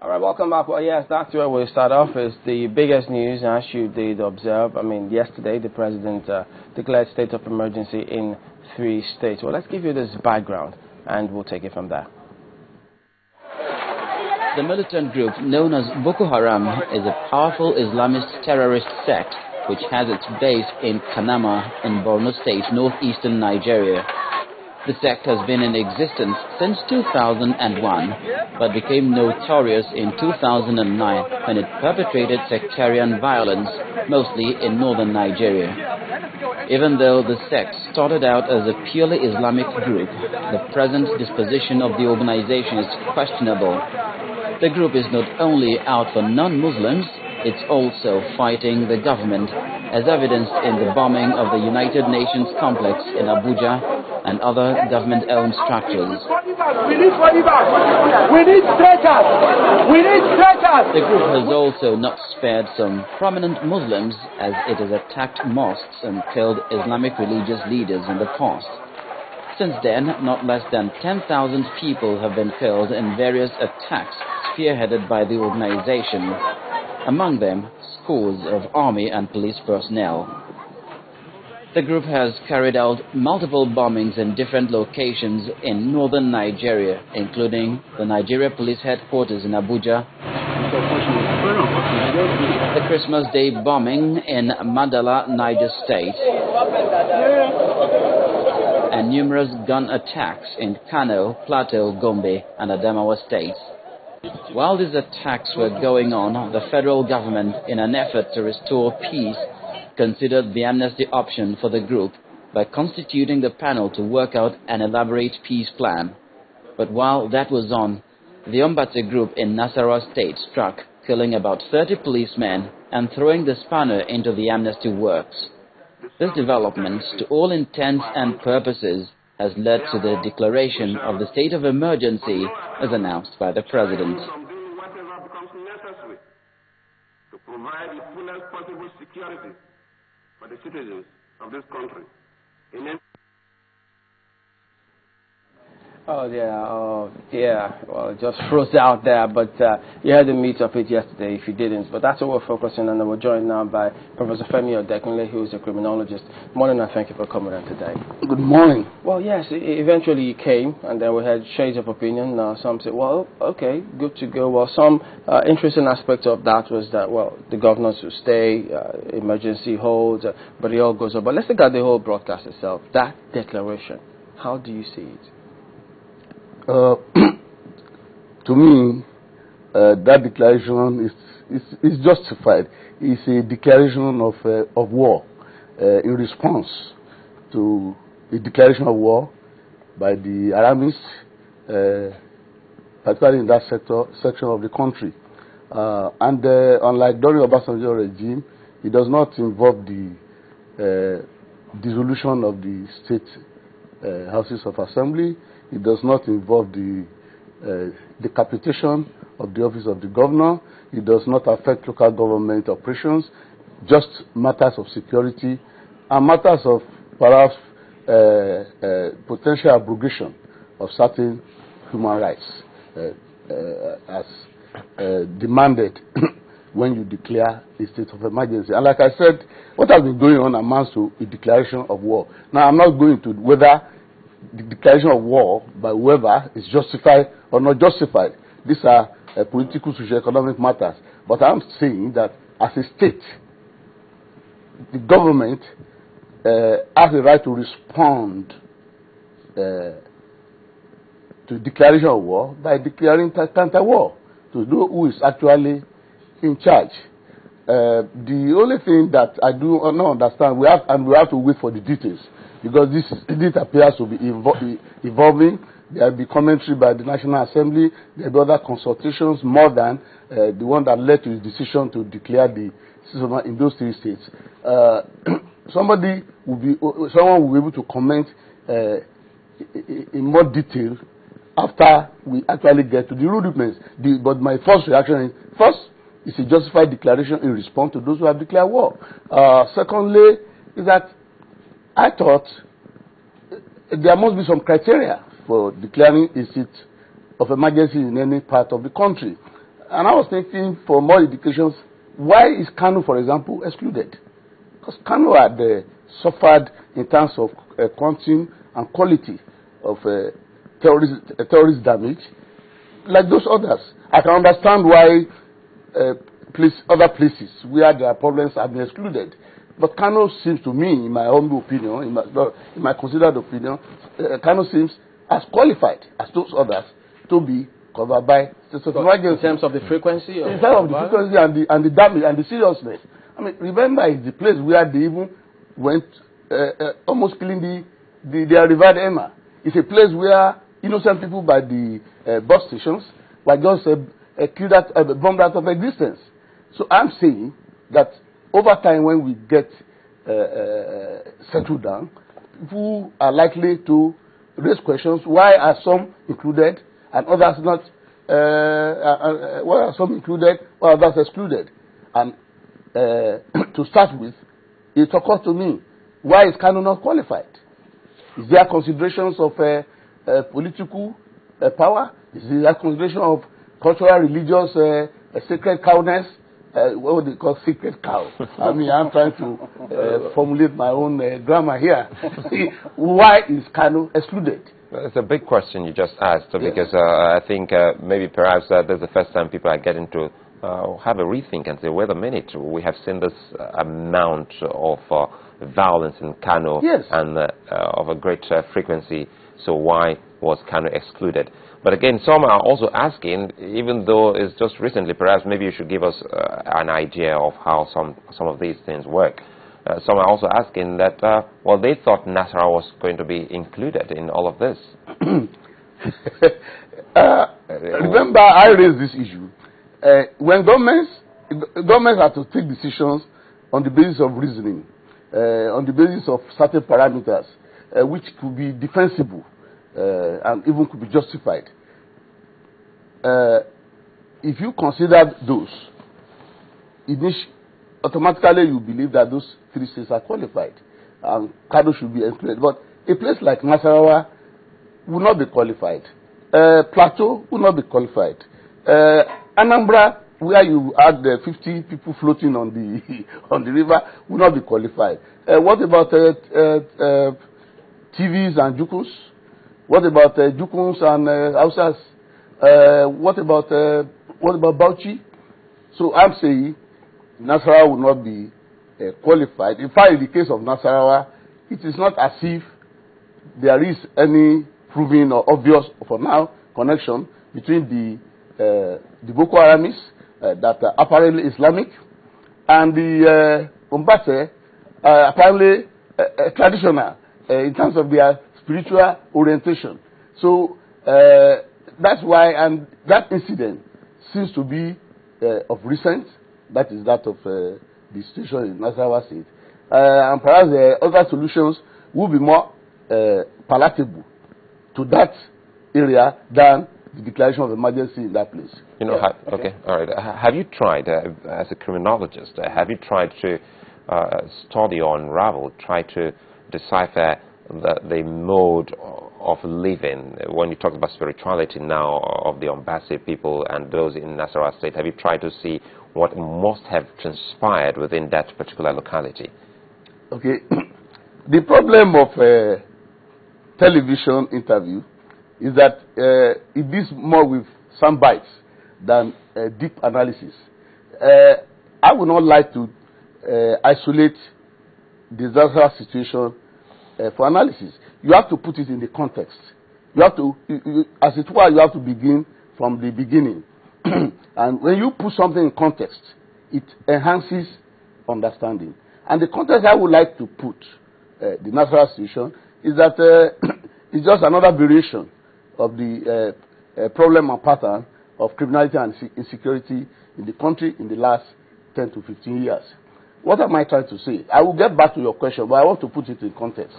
All right, welcome back. Well, yes, that's where we'll start off. It's the biggest news, as you did observe. I mean, yesterday the president declared state of emergency in 3 states. Well, let's give you this background, and we'll take it from there. The militant group known as Boko Haram is a powerful Islamist terrorist sect which has its base in Kano in Borno State, northeastern Nigeria. The sect has been in existence since 2001, but became notorious in 2009 when it perpetrated sectarian violence, mostly in northern Nigeria. Even though the sect started out as a purely Islamic group, the present disposition of the organization is questionable. The group is not only out for non-Muslims, it's also fighting the government, as evidenced in the bombing of the United Nations complex in Abuja and other government-owned structures. We need stretchers! We need stretchers! The group has also not spared some prominent Muslims, as it has attacked mosques and killed Islamic religious leaders in the past. Since then, not less than 10,000 people have been killed in various attacks spearheaded by the organization. Among them, scores of army and police personnel. The group has carried out multiple bombings in different locations in northern Nigeria, including the Nigeria Police Headquarters in Abuja, the Christmas Day bombing in Madala, Niger State, and numerous gun attacks in Kano, Plateau, Gombe, and Adamawa states. While these attacks were going on, the federal government, in an effort to restore peace, considered the amnesty option for the group by constituting the panel to work out an elaborate peace plan. But while that was on, the Ombate group in Nasarawa State struck, killing about 30 policemen and throwing the spanner into the amnesty works. This development, to all intents and purposes, has led to the declaration of the state of emergency as announced by the president. Whatever becomes necessary to provide the fullest possible security for the citizens of this country. Oh yeah, well, it just froze out there, but you had the meat of it yesterday if you didn't. But that's what we're focusing on, and we're joined now by Professor Femi Odekunle, who is a criminologist. Morning, and thank you for coming on today. Good morning. Well, yes, eventually you came, and then we had shades of opinion. Some said, well, okay, good to go. Well, some interesting aspect of that was that, well, the governors will stay, emergency holds, but it all goes up. But let's look at the whole broadcast itself, that declaration. How do you see it? To me, that declaration is justified. It's a declaration of war in response to the declaration of war by the Aramists, particularly in that section of the country. And unlike during Obasanjo regime, it does not involve the dissolution of the state houses of assembly. It does not involve the decapitation of the office of the governor. It does not affect local government operations, just matters of security and matters of perhaps potential abrogation of certain human rights as demanded when you declare a state of emergency. And like I said, what has been going on amounts to a declaration of war. Now, I'm not going to whether the declaration of war by whoever is justified or not justified. These are political, socio-economic matters. But I'm saying that as a state, the government has the right to respond to declaration of war by declaring counter-war to know who is actually in charge. The only thing that I do not understand, we have to wait for the details, because this appears to be evolving. There will be commentary by the National Assembly. There will be other consultations more than the one that led to the decision to declare the system in those 3 states. Someone will be able to comment in more detail after we actually get to the rudiments. But my first reaction is, first, it's a justified declaration in response to those who have declared war. Secondly, is that I thought there must be some criteria for declaring a state of emergency in any part of the country. And I was thinking for more indications, why is Kano, for example, excluded? Because Kano had suffered in terms of quantum and quality of terrorist damage, like those others. I can understand why other places where there are problems have been excluded. But Kano seems to me, in my humble opinion, in my considered opinion, Kano seems as qualified as those others to be covered by in terms of the frequency? In terms of the frequency and the damage and the seriousness. I mean, remember, it's the place where they even went almost killing their revered Emma. It's a place where innocent people by the bus stations were just bombed out of existence. So I'm saying that over time, when we get settled down, people are likely to raise questions: why are some included and others not? Why are some included or others excluded? And to start with, it occurred to me: why is Kano not qualified? Is there considerations of political power? Is there consideration of cultural, religious, sacred cowness? What would they call sacred cow? I mean, I'm trying to formulate my own grammar here. Why is Kano excluded? It's a big question you just asked, because I think maybe perhaps there's the first time people are getting to have a rethink and say, wait a minute, we have seen this amount of violence in Kano and of a great frequency, so why was Kano excluded? But again, some are also asking, even though it's just recently, perhaps maybe you should give us an idea of how some of these things work. Some are also asking that, well, they thought Nasarawa was going to be included in all of this. Remember, I raised this issue. When governments have to take decisions on the basis of reasoning, on the basis of certain parameters, which could be defensible, and even could be justified. If you consider those, automatically you believe that those three states are qualified, and Kano should be included. But a place like Nasarawa will not be qualified. Plateau will not be qualified. Anambra, where you had 50 people floating on the river, will not be qualified. What about TVs and Jukus? What about Jukuns and Hausas? What about Bauchi? So I'm saying Nasarawa will not be qualified. In fact, in the case of Nasarawa, it is not as if there is any proven or obvious, for now, connection between the Boko Haramis that are apparently Islamic and the Umbase apparently traditional in terms of their spiritual orientation. So that's why, and that incident seems to be of recent. That is that of the situation in Nasarawa State. And perhaps other solutions will be more palatable to that area than the declaration of emergency in that place. You know, okay, all right. Have you tried, as a criminologist, have you tried to study or unravel, try to decipher the mode of living? When you talk about spirituality now of the Umbase people and those in Nasarawa State, have you tried to see what must have transpired within that particular locality? Okay. The problem of television interview is that it deals more with sound bites than deep analysis. I would not like to isolate disaster situation for analysis. You have to put it in the context. You have to, as it were, you have to begin from the beginning. And when you put something in context, it enhances understanding. And the context I would like to put the natural situation is that it's just another variation of the problem and pattern of criminality and insecurity in the country in the last 10 to 15 years. What am I trying to say? I will get back to your question, but I want to put it in context.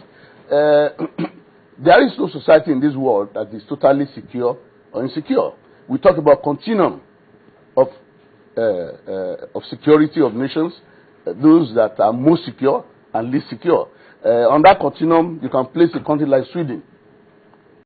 There is no society in this world that is totally secure or insecure. We talk about continuum of security of nations, those that are most secure and least secure. On that continuum, you can place a country like Sweden,